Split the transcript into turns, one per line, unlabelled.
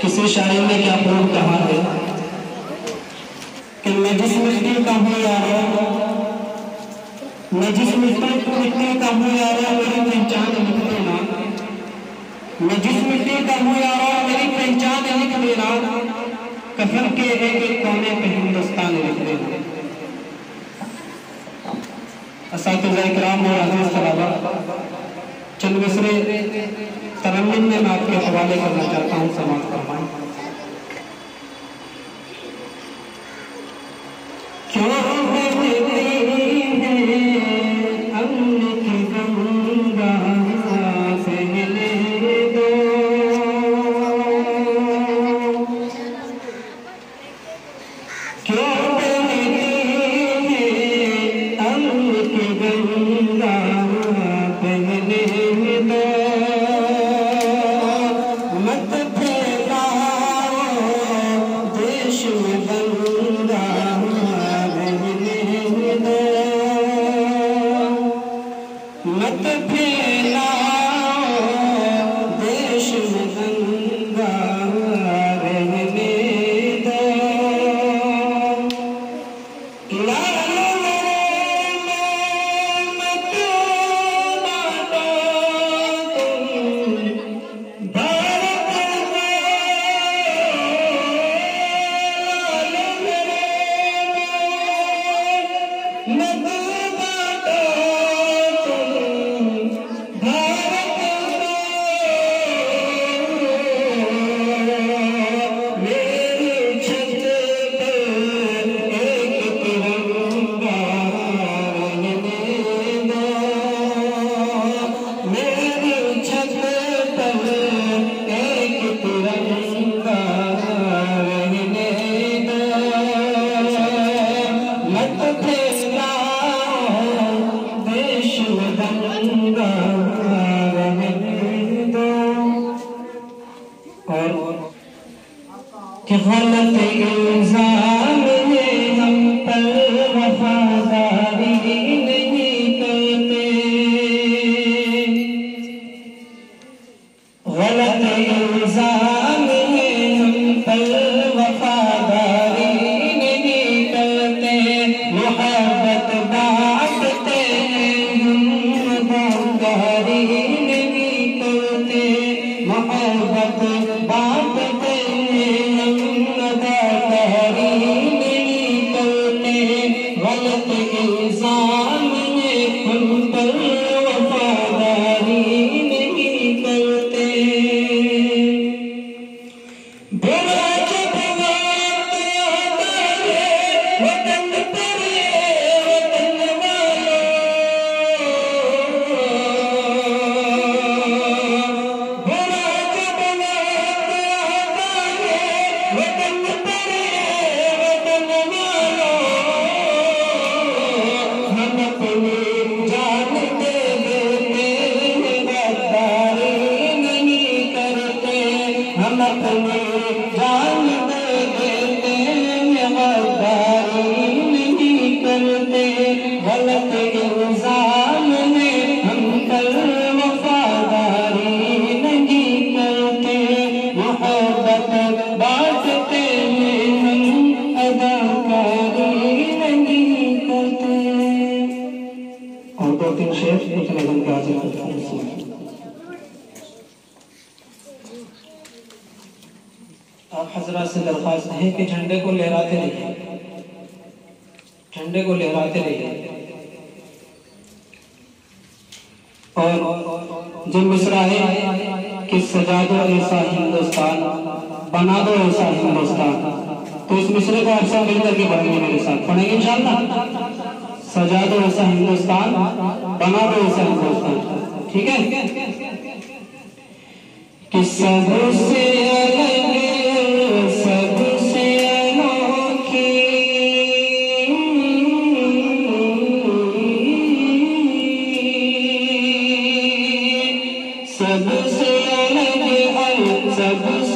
किसी शायर ने क्या खूब कहा है कि मैं जिस मिट्टी का हूँ यारो, मैं जिस मिट्टी का हूँ यारो, मेरी पहचान लिख देना। मैं जिस मिट्टी का हूँ यारो, मेरी पहचान लिख देना। कफन के एक एक कोने पे हिंदुस्तान लिख देना। असातिज़ा इकराम और अज़ीज़ तलबा, चंद मिसरे तरन्नुम में मैं आपके हवाले करना चाहता हूँ, समाअत फरमाएं। क्यों गलत इल्जाम है हम पर वफादारी नहीं करते। गलत इल्जाम है हम पर वफादारी नहीं करते। मोहब्बत बांटते हम वफादारी नहीं करते। मोहब्बत बांटते गलत इंसान है हम पर वफादारी नहीं करते। बुरा जब वक्त आता है वतन पर वतन वालों, बुरा जब वक्त आता है वतन पर वतन वालों, हम अपनी जान दे देते हैं, गद्दारी नहीं करते। हम अपनी जान दे देते हैं, गद्दारी नहीं करते। गलत इंसान है हम पर वफादारी नहीं करते। मोहब्बत बांटते हैं हम अदाकारी नहीं करते। और दो तीन शेर कुछ नज़म का हाजिर करता हूँ। आप हजरत से दरख्वास्त है कि झंडे को लहराते रहिए, झंडे को लहराते रहिए। और जो मिसरा है कि सजा दो ऐसा हिंदुस्तान, बना दो ऐसा हिंदुस्तान, तो इस मिसरे को आप सब मिलकर के पढ़ेंगे, मेरे साथ पढ़ेंगे इंशाअल्लाह। सजा दो ऐसा हिंदुस्तान, बना दो ऐसा हिंदुस्तान, ठीक है। कि सबसे अलग सबसे अनोखी सबसे अलग सबसे